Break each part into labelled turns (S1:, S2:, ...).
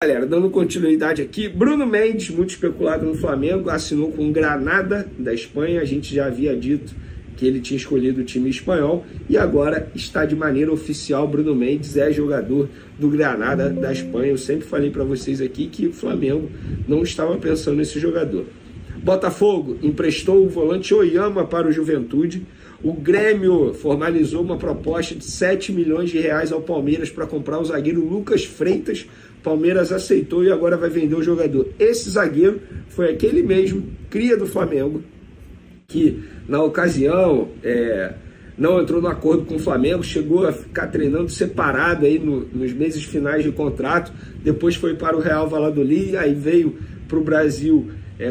S1: Galera, dando continuidade aqui, Bruno Mendes, muito especulado no Flamengo, assinou com o Granada da Espanha. A gente já havia dito que ele tinha escolhido o time espanhol e agora está de maneira oficial. Bruno Mendes é jogador do Granada da Espanha. Eu sempre falei para vocês aqui que o Flamengo não estava pensando nesse jogador. Botafogo emprestou o volante Oyama para o Juventude. O Grêmio formalizou uma proposta de 7 milhões de reais ao Palmeiras para comprar o zagueiro Lucas Freitas. Palmeiras aceitou e agora vai vender o jogador. Esse zagueiro foi aquele mesmo, cria do Flamengo, que na ocasião não entrou no acordo com o Flamengo, chegou a ficar treinando separado aí nos meses finais de contrato, depois foi para o Real Valladolid, aí veio para o Brasil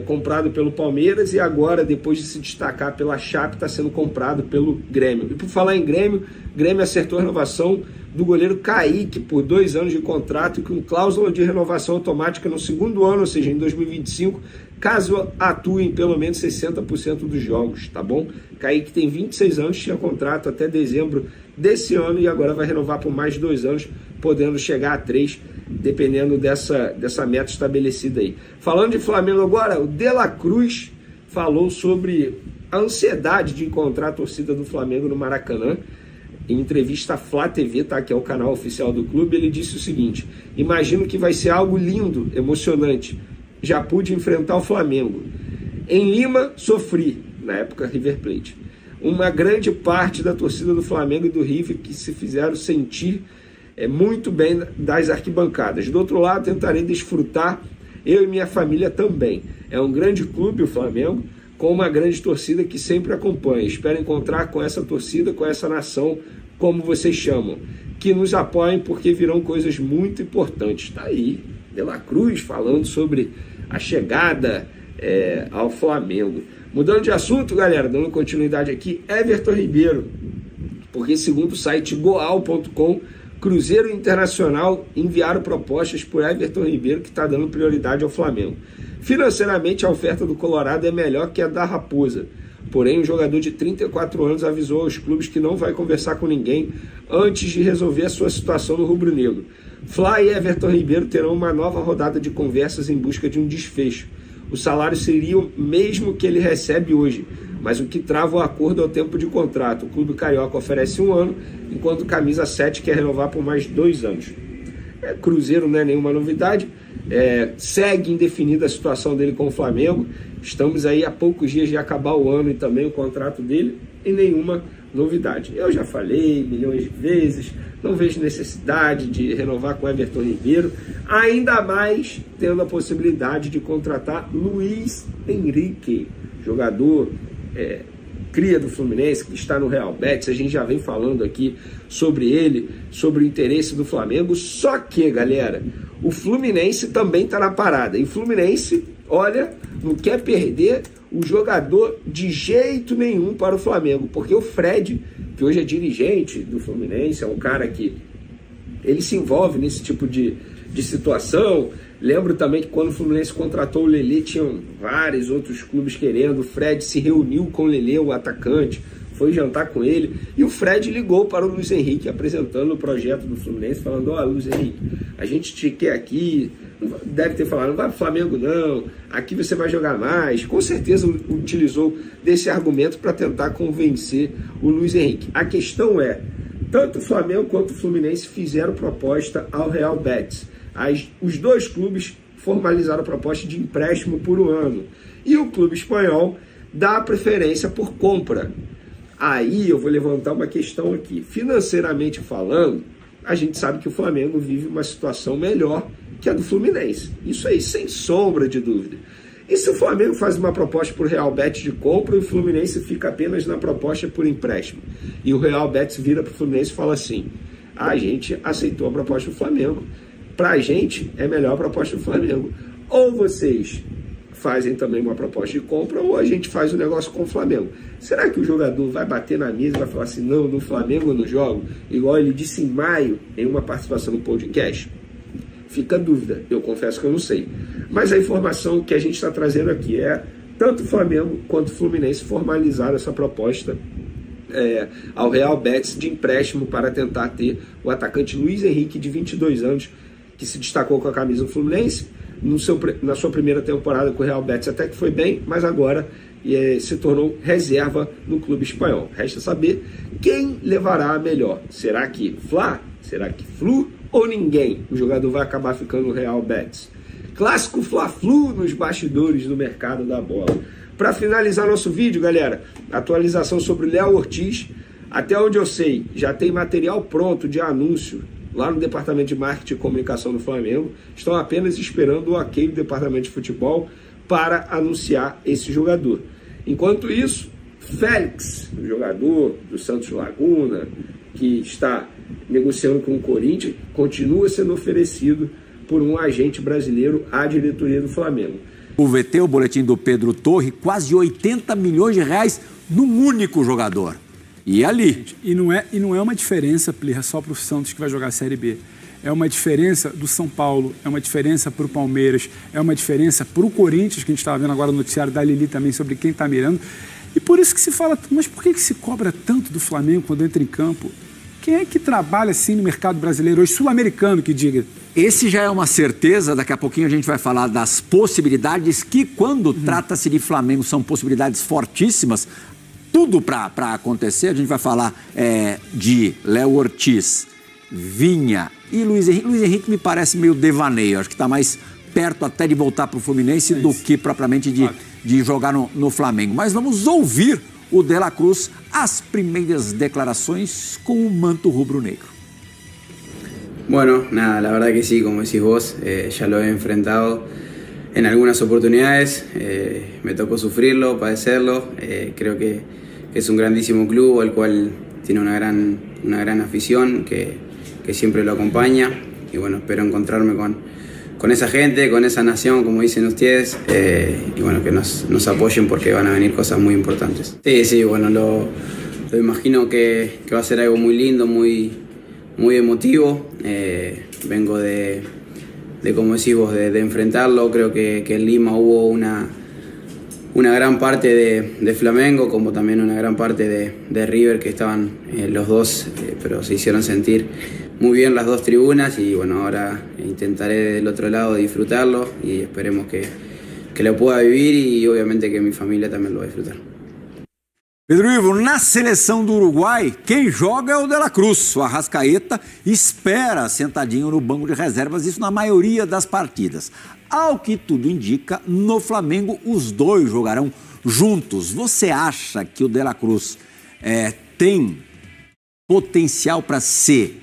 S1: comprado pelo Palmeiras e agora, depois de se destacar pela Chape, está sendo comprado pelo Grêmio. E por falar em Grêmio, Grêmio acertou a renovação do goleiro Kaique por 2 anos de contrato e com cláusula de renovação automática no segundo ano, ou seja, em 2025, caso atue em pelo menos 60% dos jogos, tá bom? Kaique tem 26 anos, tinha contrato até dezembro desse ano e agora vai renovar por mais 2 anos, podendo chegar a 3, dependendo dessa meta estabelecida aí. Falando de Flamengo agora, o De La Cruz falou sobre a ansiedade de encontrar a torcida do Flamengo no Maracanã. Em entrevista à Flá TV, tá, que é o canal oficial do clube, ele disse o seguinte: imagino que vai ser algo lindo, emocionante. Já pude enfrentar o Flamengo. Em Lima, sofri, na época River Plate. Uma grande parte da torcida do Flamengo e do River que se fizeram sentir muito bem das arquibancadas. Do outro lado, tentarei desfrutar, eu e minha família também. É um grande clube, o Flamengo, com uma grande torcida que sempre acompanha. Espero encontrar com essa torcida, com essa nação, como vocês chamam, que nos apoiem porque virão coisas muito importantes. Está aí, De La Cruz falando sobre a chegada ao Flamengo. Mudando de assunto, galera, dando continuidade aqui, Everton Ribeiro, porque segundo o site goal.com, Cruzeiro e Internacional enviaram propostas por Everton Ribeiro, que está dando prioridade ao Flamengo. Financeiramente, a oferta do Colorado é melhor que a da Raposa. Porém, o jogador de 34 anos avisou aos clubes que não vai conversar com ninguém antes de resolver a sua situação no rubro-negro. Fla e Everton Ribeiro terão uma nova rodada de conversas em busca de um desfecho. O salário seria o mesmo que ele recebe hoje, mas o que trava o acordo é o tempo de contrato. O clube carioca oferece 1 ano, enquanto o camisa 7 quer renovar por mais 2 anos. Cruzeiro não é nenhuma novidade, segue indefinida a situação dele com o Flamengo. Estamos aí a poucos dias de acabar o ano e também o contrato dele, e nenhuma novidade. Eu já falei milhões de vezes, não vejo necessidade de renovar com Everton Ribeiro, ainda mais tendo a possibilidade de contratar Luiz Henrique, jogador cria do Fluminense, que está no Real Betis. A gente já vem falando aqui sobre ele, sobre o interesse do Flamengo, só que, galera, o Fluminense também está na parada, e o Fluminense, olha, não quer perder o jogador de jeito nenhum para o Flamengo, porque o Fred, que hoje é dirigente do Fluminense, é um cara que ele se envolve nesse tipo de situação. Lembro também que quando o Fluminense contratou o Lelê, tinham vários outros clubes querendo. O Fred se reuniu com o Lelê, o atacante, foi jantar com ele, e o Fred ligou para o Luiz Henrique, apresentando o projeto do Fluminense, falando: ó, Luiz Henrique, a gente te quer aqui. Deve ter falado: não vai para o Flamengo não, aqui você vai jogar mais. Com certeza utilizou desse argumento para tentar convencer o Luiz Henrique. A questão é, tanto o Flamengo quanto o Fluminense fizeram proposta ao Real Betis. Os dois clubes formalizaram a proposta de empréstimo por 1 ano. E o clube espanhol dá preferência por compra. Aí eu vou levantar uma questão aqui. Financeiramente falando, a gente sabe que o Flamengo vive uma situação melhor que a do Fluminense. Isso aí, sem sombra de dúvida. E se o Flamengo faz uma proposta por Real Betis de compra e o Fluminense fica apenas na proposta por empréstimo? E o Real Betis vira para o Fluminense e fala assim: a gente aceitou a proposta do Flamengo. Para a gente é melhor a proposta do Flamengo. Ou vocês fazem também uma proposta de compra, ou a gente faz o negócio com o Flamengo. Será que o jogador vai bater na mesa e vai falar assim: não, no Flamengo eu não jogo? Igual ele disse em maio, em uma participação no podcast. Fica a dúvida, eu confesso que eu não sei. Mas a informação que a gente está trazendo aqui é: tanto o Flamengo quanto o Fluminense formalizaram essa proposta ao Real Betis de empréstimo para tentar ter o atacante Luiz Henrique, de 22 anos, que se destacou com a camisa do Fluminense, na sua primeira temporada com o Real Betis até que foi bem, mas agora se tornou reserva no clube espanhol. Resta saber quem levará a melhor. Será que Fla? Será que Flu? Ou ninguém? O jogador vai acabar ficando no Real Betis. Clássico Fla-Flu nos bastidores do mercado da bola. Para finalizar nosso vídeo, galera, atualização sobre o Léo Ortiz. Até onde eu sei, já tem material pronto de anúncio lá no Departamento de Marketing e Comunicação do Flamengo. Estão apenas esperando o ok do Departamento de Futebol para anunciar esse jogador. Enquanto isso, Félix, o jogador do Santos Laguna, que está negociando com o Corinthians, continua sendo oferecido por um agente brasileiro à diretoria do Flamengo.
S2: O VT, o boletim do Pedro Torre, quase 80 milhões de reais num único jogador. E ali?
S3: E não é uma diferença, Plirra, só para o Santos que vai jogar a Série B. É uma diferença do São Paulo, é uma diferença para o Palmeiras, é uma diferença para o Corinthians, que a gente estava vendo agora no noticiário da Lili também sobre quem está mirando. E por isso que se fala, mas por que se cobra tanto do Flamengo quando entra em campo? Quem é que trabalha assim no mercado brasileiro hoje, sul-americano, que diga?
S2: Esse já é uma certeza, daqui a pouquinho a gente vai falar das possibilidades que, quando trata-se de Flamengo, são possibilidades fortíssimas, tudo para acontecer. A gente vai falar de Léo Ortiz, Vinha e Luiz Henrique. Luiz Henrique me parece meio devaneio, acho que está mais perto até de voltar para o Fluminense do que propriamente de jogar no Flamengo. Mas vamos ouvir o De La Cruz, as primeiras declarações com o manto rubro-negro.
S4: Bueno, nada, la verdad que sí, como decís vos, ya lo he enfrentado en algunas oportunidades, me tocó sufrirlo, padecerlo, creo que es un grandísimo club al cual tiene una gran afición que siempre lo acompaña y bueno, espero encontrarme con esa gente, con esa nación, como dicen ustedes, y bueno, que nos apoyen porque van a venir cosas muy importantes. Sí, bueno, lo imagino que va a ser algo muy lindo, muy emotivo. Vengo de como decís vos, de enfrentarlo. Creo que en Lima hubo una gran parte de Flamengo, como también una gran parte de River, que estaban los dos, pero se hicieron sentir muy bien las dos tribunas y bueno, ahora intentaré del otro lado disfrutarlo y esperemos que lo pueda vivir y obviamente que mi familia también lo va a disfrutar.
S2: Pedro Ivo, na seleção do Uruguai, quem joga é o De La Cruz. O Arrascaeta espera sentadinho no banco de reservas, isso na maioria das partidas. Ao que tudo indica, no Flamengo os dois jogarão juntos. Você acha que o De La Cruz tem potencial para ser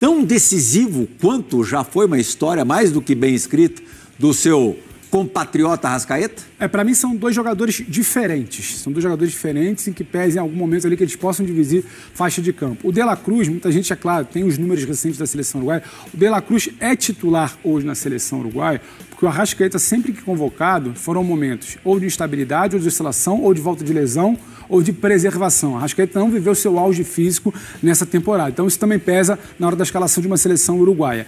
S2: tão decisivo quanto já foi uma história mais do que bem escrita do seu compatriota Arrascaeta?
S3: Para mim são dois jogadores diferentes. São dois jogadores diferentes em que pese em algum momento ali que eles possam dividir faixa de campo. O De La Cruz, muita gente, é claro, tem os números recentes da seleção uruguaia. O De La Cruz é titular hoje na seleção uruguaia, porque o Arrascaeta, sempre que convocado, foram momentos ou de instabilidade, ou de oscilação, ou de volta de lesão, ou de preservação. O Arrascaeta não viveu seu auge físico nessa temporada. Então isso também pesa na hora da escalação de uma seleção uruguaia.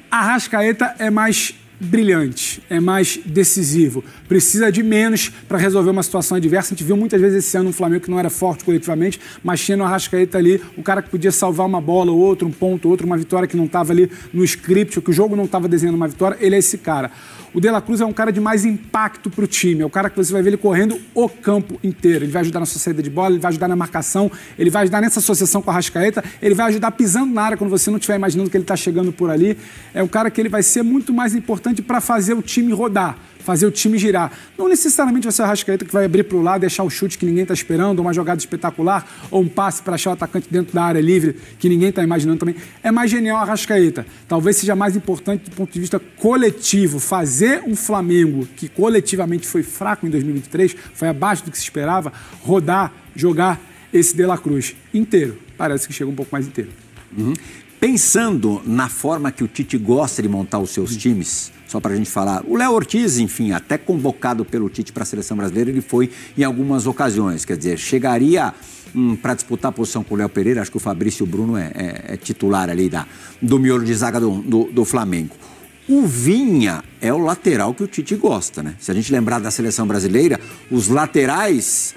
S3: Arrascaeta é mais brilhante, é mais decisivo, precisa de menos para resolver uma situação adversa. A gente viu muitas vezes esse ano um Flamengo que não era forte coletivamente, mas tinha no Arrascaeta ali o cara que podia salvar uma bola ou outra, um ponto ou outro, uma vitória que não estava ali no script, ou que o jogo não estava desenhando uma vitória. Ele é esse cara. O De La Cruz é um cara de mais impacto para o time, é o cara que você vai ver ele correndo o campo inteiro. Ele vai ajudar na sua saída de bola, ele vai ajudar na marcação, ele vai ajudar nessa associação com a Arrascaeta, ele vai ajudar pisando na área quando você não estiver imaginando que ele está chegando por ali. É um cara que ele vai ser muito mais importante para fazer o time rodar, fazer o time girar. Não necessariamente vai ser o Arrascaeta que vai abrir para o lado, deixar o chute que ninguém está esperando, ou uma jogada espetacular, ou um passe para achar o atacante dentro da área livre que ninguém está imaginando também. É mais genial o Arrascaeta. Talvez seja mais importante do ponto de vista coletivo, fazer um Flamengo que coletivamente foi fraco em 2023, foi abaixo do que se esperava, rodar, jogar esse De La Cruz inteiro. Parece que chega um pouco mais inteiro.
S2: Pensando na forma que o Tite gosta de montar os seus times, só para a gente falar, o Léo Ortiz, enfim, até convocado pelo Tite para a seleção brasileira, ele foi em algumas ocasiões, quer dizer, chegaria para disputar a posição com o Léo Pereira, acho que o Fabrício Bruno é titular ali do miolo de zaga do Flamengo. O Vinha é o lateral que o Tite gosta, né? Se a gente lembrar da seleção brasileira, os laterais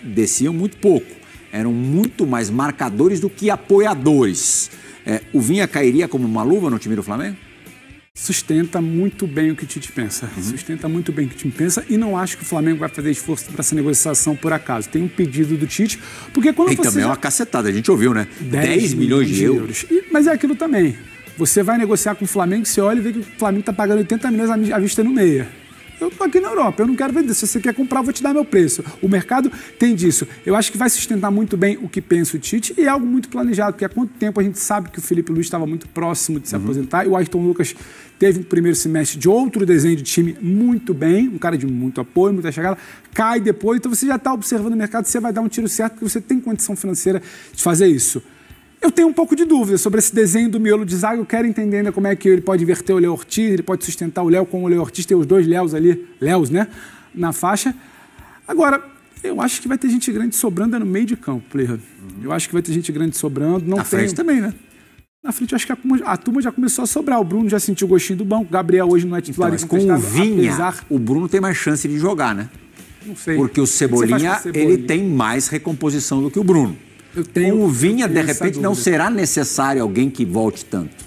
S2: desciam muito pouco, eram muito mais marcadores do que apoiadores. O Vinha cairia como uma luva no time do Flamengo?
S3: Sustenta muito bem o que o Tite pensa. Sustenta muito bem o que o time pensa e não acho que o Flamengo vai fazer esforço para essa negociação por acaso. Tem um pedido do Tite, porque quando
S2: E
S3: você
S2: também é uma cacetada, a gente ouviu, né? 10 milhões de euros.
S3: Mas é aquilo também. Você vai negociar com o Flamengo, você olha e vê que o Flamengo está pagando 80 milhões à vista no meia. Eu tô aqui na Europa, eu não quero vender. Se você quer comprar, eu vou te dar meu preço. O mercado tem disso. Eu acho que vai sustentar muito bem o que pensa o Tite e é algo muito planejado, porque há quanto tempo a gente sabe que o Felipe Luiz estava muito próximo de se aposentar e o Ayrton Lucas teve um primeiro semestre de outro desenho de time muito bem, um cara de muito apoio, muita chegada, cai depois, então você já está observando o mercado, você vai dar um tiro certo porque você tem condição financeira de fazer isso. Eu tenho um pouco de dúvida sobre esse desenho do miolo de zaga. Eu quero entender ainda como é que ele pode inverter o Léo Ortiz, ele pode sustentar o Léo com o Léo Ortiz, tem os dois Léos ali, Léos, né, na faixa. Agora, eu acho que vai ter gente grande sobrando no meio de campo, Plirra. Eu acho que vai ter gente grande sobrando. Não
S2: Na frente também, né?
S3: Na frente, eu acho que a turma já começou a sobrar. O Bruno já sentiu o gostinho do banco. O Gabriel hoje não é titular.
S2: Então, mas com o Vinha, o Bruno tem mais chance de jogar, né?
S3: Não sei.
S2: Porque o Cebolinha, ele tem mais recomposição do que o Bruno. Com o Vinha, de repente, não será necessário alguém que volte tanto.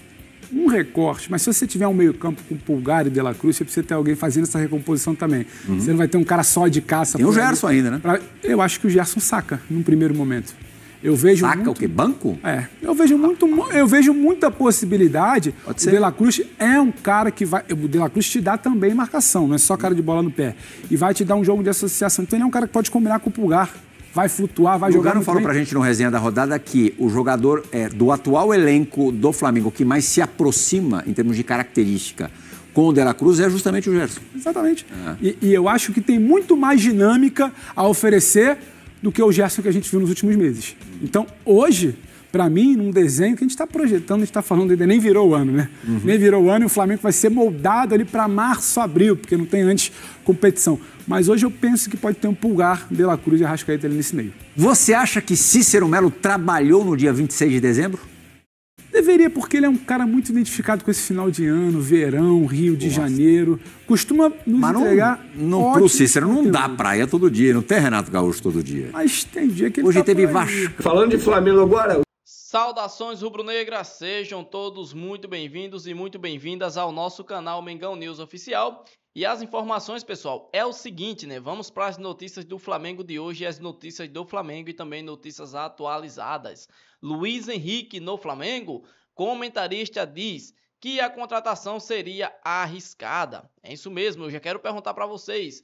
S3: Um recorte, mas se você tiver um meio campo com Pulgar e De La Cruz, você precisa ter alguém fazendo essa recomposição também. Você não vai ter um cara só de caça.
S2: Tem o Gerson ainda, né?
S3: Eu acho que o Gerson saca num primeiro momento. Eu vejo
S2: saca
S3: muito...
S2: o quê? Banco?
S3: É. Eu vejo muita possibilidade.
S2: Pode ser.
S3: O De La Cruz é um cara que vai... O De La Cruz te dá também marcação, não é só cara de bola no pé. E vai te dar um jogo de associação. Então ele é um cara que pode combinar com o Pulgar. Vai flutuar, vai jogar. O
S2: Lugano falou pra gente no resenha da rodada que o jogador do atual elenco do Flamengo que mais se aproxima em termos de característica com o De La Cruz é justamente o Gerson.
S3: Exatamente. E eu acho que tem muito mais dinâmica a oferecer do que o Gerson que a gente viu nos últimos meses. Então, hoje, para mim, num desenho que a gente está projetando, a gente está falando ainda, nem virou o ano, né? Nem virou o ano e o Flamengo vai ser moldado ali para março, abril, porque não tem antes competição. Mas hoje eu penso que pode ter um Pulgar, De La Cruz e Arrascaeta ali nesse meio.
S2: Você acha que Cícero Melo trabalhou no dia 26 de dezembro?
S3: Deveria, porque ele é um cara muito identificado com esse final de ano, verão, Rio de Janeiro. Costuma nos entregar.
S2: Pro Cícero não dá praia todo dia, não tem Renato Gaúcho todo dia.
S3: Mas tem dia que ele
S2: hoje
S3: tá
S2: teve Vasco.
S1: Falando de Flamengo agora.
S5: Saudações rubro-negras, sejam todos muito bem-vindos e muito bem-vindas ao nosso canal Mengão News Oficial. E as informações, pessoal, é o seguinte, né? Vamos para as notícias do Flamengo de hoje, as notícias do Flamengo e também notícias atualizadas. Luiz Henrique no Flamengo, comentarista diz que a contratação seria arriscada. É isso mesmo, eu já quero perguntar para vocês,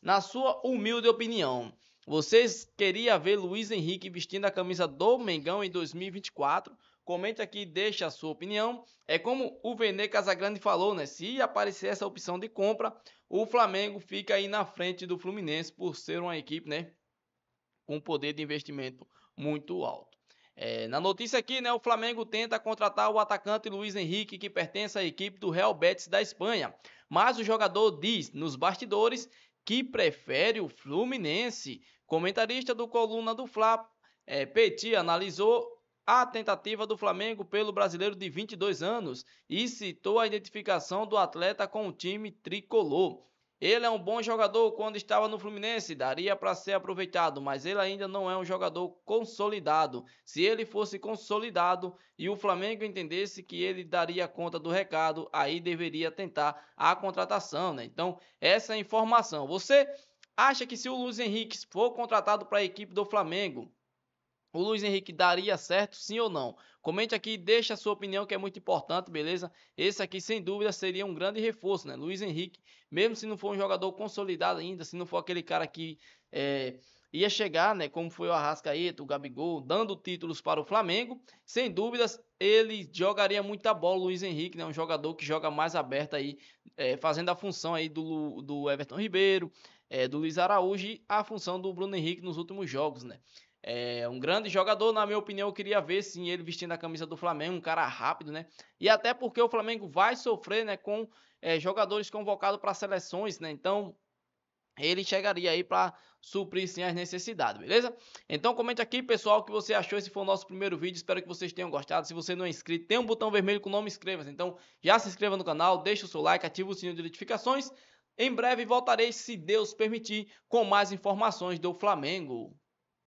S5: na sua humilde opinião, vocês queriam ver Luiz Henrique vestindo a camisa do Mengão em 2024? Comente aqui, deixa a sua opinião. É como o Vene Casagrande falou, né? Se aparecer essa opção de compra, o Flamengo fica aí na frente do Fluminense por ser uma equipe, né, com poder de investimento muito alto. Na notícia aqui, né, o Flamengo tenta contratar o atacante Luiz Henrique, que pertence à equipe do Real Betis da Espanha. Mas o jogador diz nos bastidores que prefere o Fluminense. Comentarista do Coluna do Fla, Petit, analisou a tentativa do Flamengo pelo brasileiro de 22 anos e citou a identificação do atleta com o time tricolor. Ele é um bom jogador quando estava no Fluminense, daria para ser aproveitado, mas ele ainda não é um jogador consolidado. Se ele fosse consolidado e o Flamengo entendesse que ele daria conta do recado, aí deveria tentar a contratação, né? Então, essa é a informação. Você acha que se o Luiz Henrique for contratado para a equipe do Flamengo, o Luiz Henrique daria certo, sim ou não? Comente aqui, deixa a sua opinião, que é muito importante, beleza? Esse aqui, sem dúvida, seria um grande reforço, né? Luiz Henrique, mesmo se não for um jogador consolidado ainda, se não for aquele cara que ia chegar, né, como foi o Arrascaeta, o Gabigol, dando títulos para o Flamengo, sem dúvidas, ele jogaria muita bola, o Luiz Henrique, né? Um jogador que joga mais aberto aí, fazendo a função aí do Everton Ribeiro, do Luiz Araújo e a função do Bruno Henrique nos últimos jogos, né? É um grande jogador, na minha opinião. Eu queria ver sim ele vestindo a camisa do Flamengo, um cara rápido, né? E até porque o Flamengo vai sofrer, né, com jogadores convocados para seleções, né? Então ele chegaria aí para suprir sim as necessidades, beleza? Então comente aqui, pessoal, o que você achou. Esse foi o nosso primeiro vídeo, espero que vocês tenham gostado. Se você não é inscrito, tem um botão vermelho com o nome inscreva-se. Então já se inscreva no canal, deixa o seu like, ativa o sininho de notificações. Em breve voltarei, se Deus permitir, com mais informações do Flamengo.